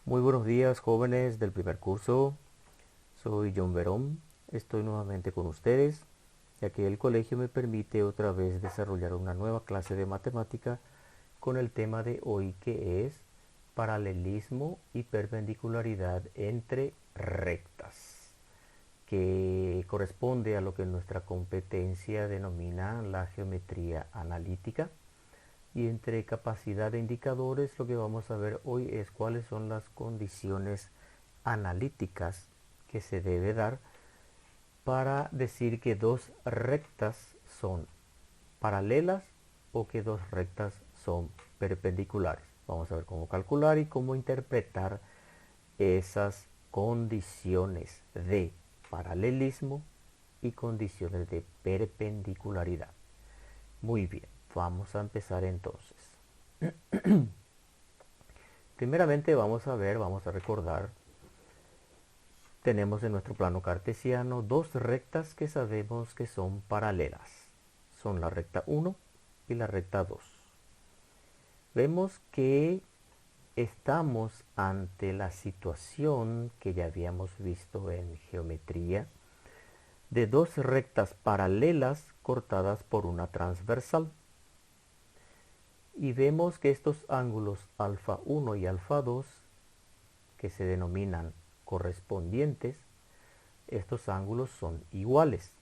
Muy buenos días, jóvenes del primer curso. Soy John Verón. Estoy nuevamente con ustedes, ya que el colegio me permite otra vez desarrollar una nueva clase de matemática con el tema de hoy, que es paralelismo y perpendicularidad entre rectas, que corresponde a lo que nuestra competencia denomina la geometría analítica. Y entre capacidad de indicadores, lo que vamos a ver hoy es cuáles son las condiciones analíticas que se debe dar para decir que dos rectas son paralelas o que dos rectas son perpendiculares. Vamos a ver cómo calcular y cómo interpretar esas condiciones de paralelismo y condiciones de perpendicularidad. Muy bien, vamos a empezar entonces. Primeramente vamos a recordar, tenemos en nuestro plano cartesiano dos rectas que sabemos que son paralelas. Son la recta 1 y la recta 2. Vemos que estamos ante la situación que ya habíamos visto en geometría, de dos rectas paralelas cortadas por una transversal. Y vemos que estos ángulos alfa 1 y alfa 2, que se denominan correspondientes, estos ángulos son iguales.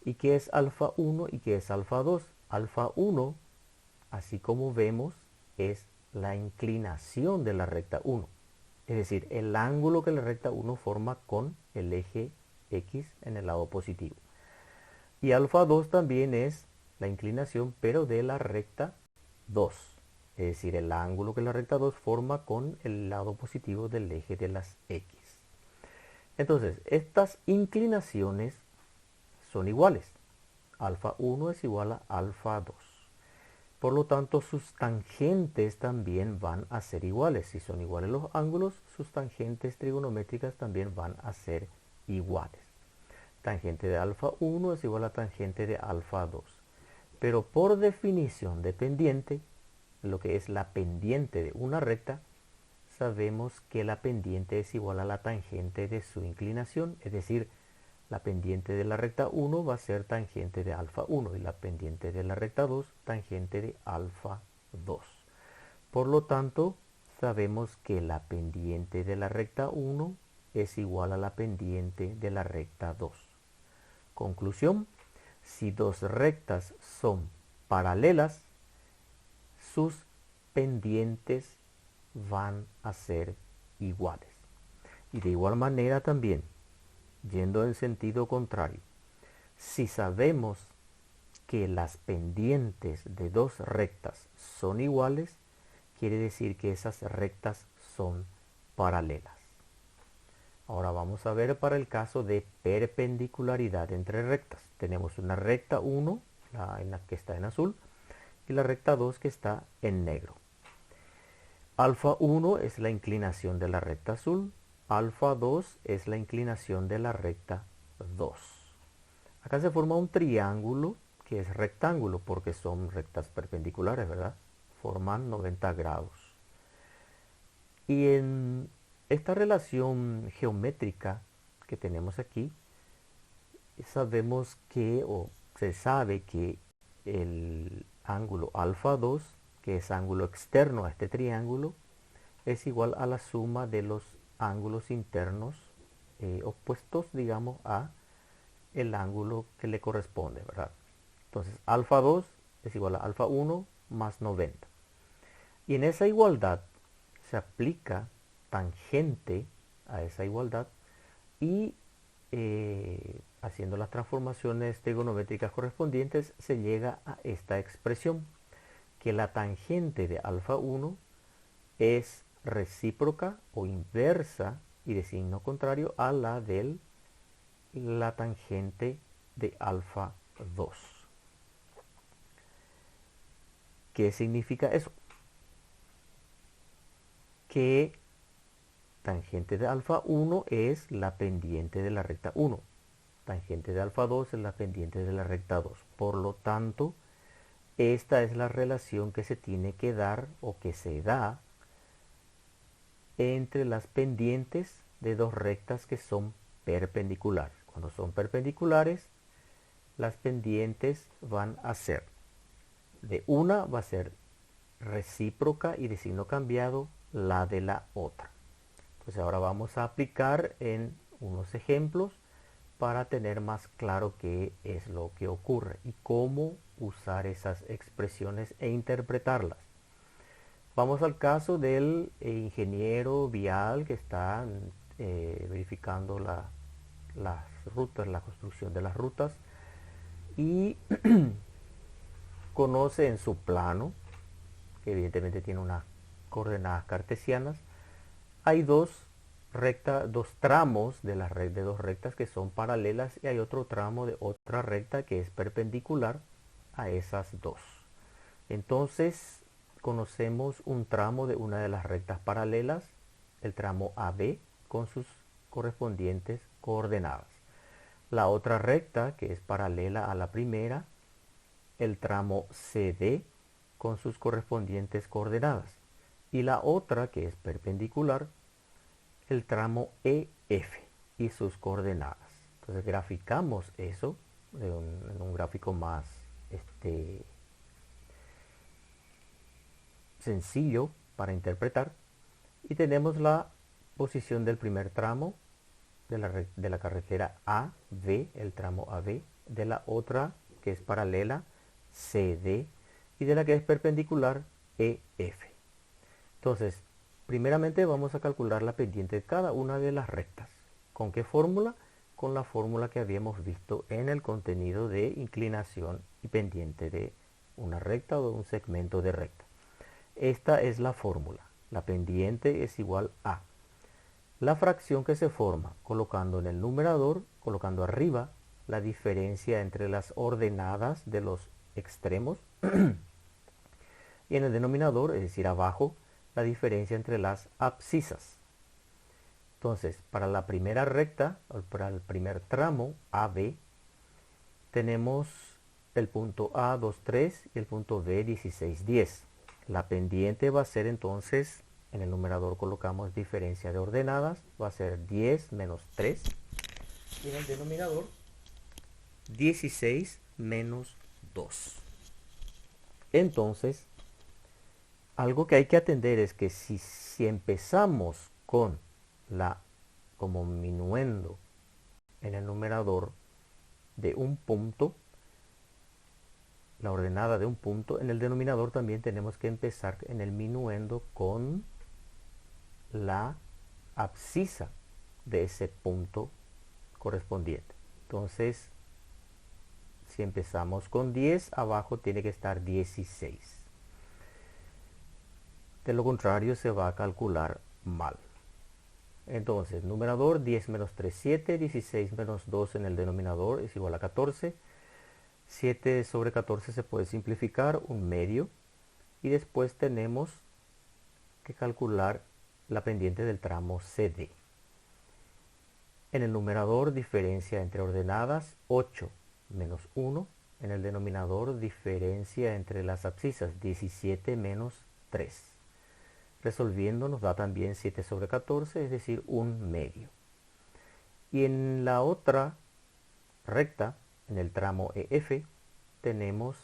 ¿Y qué es alfa 1 y qué es alfa 2? Alfa 1, así como vemos, es la inclinación de la recta 1. Es decir, el ángulo que la recta 1 forma con el eje X en el lado positivo. Y alfa 2 también es la inclinación, pero de la recta 2. Es decir, el ángulo que la recta 2 forma con el lado positivo del eje de las X. Entonces, estas inclinaciones son iguales. Alfa 1 es igual a alfa 2. Por lo tanto, sus tangentes también van a ser iguales. Si son iguales los ángulos, sus tangentes trigonométricas también van a ser iguales. Tangente de alfa 1 es igual a tangente de alfa 2. Pero por definición de pendiente, lo que es la pendiente de una recta, sabemos que la pendiente es igual a la tangente de su inclinación, es decir, la pendiente de la recta 1 va a ser tangente de alfa 1 y la pendiente de la recta 2 tangente de alfa 2. Por lo tanto, sabemos que la pendiente de la recta 1 es igual a la pendiente de la recta 2. Conclusión: si dos rectas son paralelas, sus pendientes van a ser iguales. Y de igual manera también, yendo en sentido contrario, si sabemos que las pendientes de dos rectas son iguales, quiere decir que esas rectas son paralelas. Ahora vamos a ver para el caso de perpendicularidad entre rectas. Tenemos una recta 1, en la que está en azul, y la recta 2 que está en negro. Alfa 1 es la inclinación de la recta azul, alfa 2 es la inclinación de la recta 2. Acá se forma un triángulo que es rectángulo porque son rectas perpendiculares, ¿verdad? Forman 90 grados. Y en esta relación geométrica que tenemos aquí, sabemos que, o se sabe que el ángulo alfa 2, que es ángulo externo a este triángulo, es igual a la suma de los ángulos internos opuestos, digamos, a el ángulo que le corresponde, ¿verdad? Entonces, alfa 2 es igual a alfa 1 más 90. Y en esa igualdad se aplica tangente a esa igualdad y haciendo las transformaciones trigonométricas correspondientes se llega a esta expresión, que la tangente de alfa 1 es recíproca o inversa y de signo contrario a la de la tangente de alfa 2. ¿Qué significa eso? Que tangente de alfa 1 es la pendiente de la recta 1. Tangente de alfa 2 es la pendiente de la recta 2. Por lo tanto, esta es la relación que se tiene que dar o que se da entre las pendientes de dos rectas que son perpendiculares. Cuando son perpendiculares, las pendientes van a ser, de una va a ser recíproca y de signo cambiado la de la otra. Entonces ahora vamos a aplicar en unos ejemplos para tener más claro qué es lo que ocurre y cómo usar esas expresiones e interpretarlas. Vamos al caso del ingeniero vial que está verificando las rutas, la construcción de las rutas, y conoce en su plano, que evidentemente tiene unas coordenadas cartesianas, hay dos tramos de de dos rectas que son paralelas, y hay otro tramo de otra recta que es perpendicular a esas dos. Entonces conocemos un tramo de una de las rectas paralelas, el tramo AB, con sus correspondientes coordenadas. La otra recta, que es paralela a la primera, el tramo CD, con sus correspondientes coordenadas. Y la otra, que es perpendicular, el tramo EF y sus coordenadas. Entonces graficamos eso en un gráfico más sencillo para interpretar, y tenemos la posición del primer tramo de la carretera AB, el tramo AB, de la otra que es paralela CD y de la que es perpendicular EF. Entonces, primeramente vamos a calcular la pendiente de cada una de las rectas. ¿Con qué fórmula? Con la fórmula que habíamos visto en el contenido de inclinación y pendiente de una recta o de un segmento de recta. Esta es la fórmula. La pendiente es igual a la fracción que se forma colocando en el numerador, colocando arriba la diferencia entre las ordenadas de los extremos y en el denominador, es decir, abajo, la diferencia entre las abscisas. Entonces, para la primera recta, para el primer tramo AB, tenemos el punto A 23 y el punto B 1610. La pendiente va a ser entonces, en el numerador colocamos diferencia de ordenadas, va a ser 10 menos 3. Y en el denominador, 16 menos 2. Entonces, algo que hay que atender es que si empezamos con como minuendo en el numerador de un punto, la ordenada de un punto, en el denominador también tenemos que empezar en el minuendo con la abscisa de ese punto correspondiente. Entonces, si empezamos con 10, abajo tiene que estar 16. De lo contrario, se va a calcular mal. Entonces, numerador 10 menos 3, 7, 16 menos 2 en el denominador es igual a 14. 7 sobre 14 se puede simplificar, un medio. Y después tenemos que calcular la pendiente del tramo CD. En el numerador, diferencia entre ordenadas, 8 menos 1. En el denominador, diferencia entre las abscisas, 17 menos 3. Resolviendo nos da también 7 sobre 14, es decir, un medio. Y en la otra recta, en el tramo EF, tenemos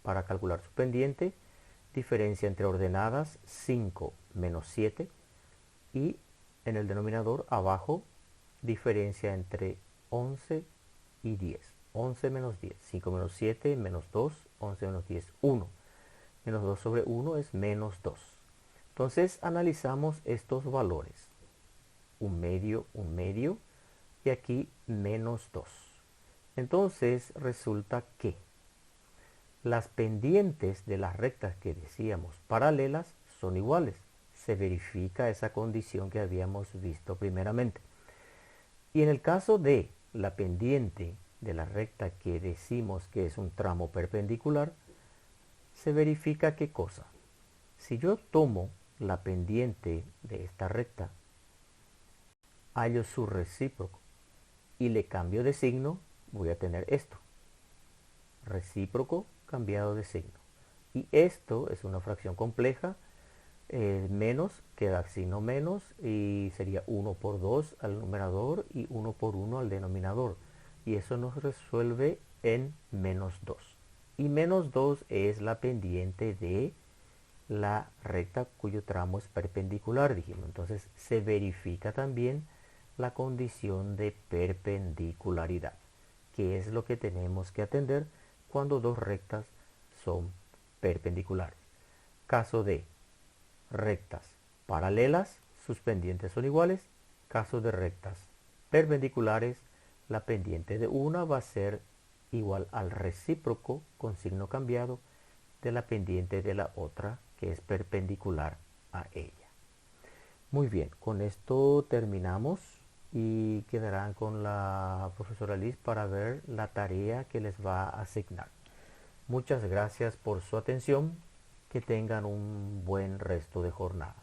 para calcular su pendiente, diferencia entre ordenadas 5 menos 7, y en el denominador abajo, diferencia entre 11 y 10. 11 menos 10, 5 menos 7, menos 2, 11 menos 10, 1. Menos 2 sobre 1 es menos 2. Entonces analizamos estos valores. Un medio, y aquí menos 2. Entonces resulta que las pendientes de las rectas que decíamos paralelas son iguales. Se verifica esa condición que habíamos visto primeramente. Y en el caso de la pendiente de la recta que decimos que es un tramo perpendicular, se verifica qué cosa. Si yo tomo la pendiente de esta recta, hallo su recíproco y le cambio de signo, voy a tener esto. Recíproco cambiado de signo. Y esto es una fracción compleja, Menos queda signo menos y sería 1 por 2 al numerador y 1 por 1 al denominador. Y eso nos resuelve en menos 2. Y menos 2 es la pendiente de la recta cuyo tramo es perpendicular, dijimos. Entonces se verifica también la condición de perpendicularidad, que es lo que tenemos que atender cuando dos rectas son perpendiculares. Caso de rectas paralelas, sus pendientes son iguales. Caso de rectas perpendiculares, la pendiente de una va a ser igual al recíproco con signo cambiado de la pendiente de la otra que es perpendicular a ella. Muy bien, con esto terminamos y quedarán con la profesora Liz para ver la tarea que les va a asignar. Muchas gracias por su atención. Que tengan un buen resto de jornada.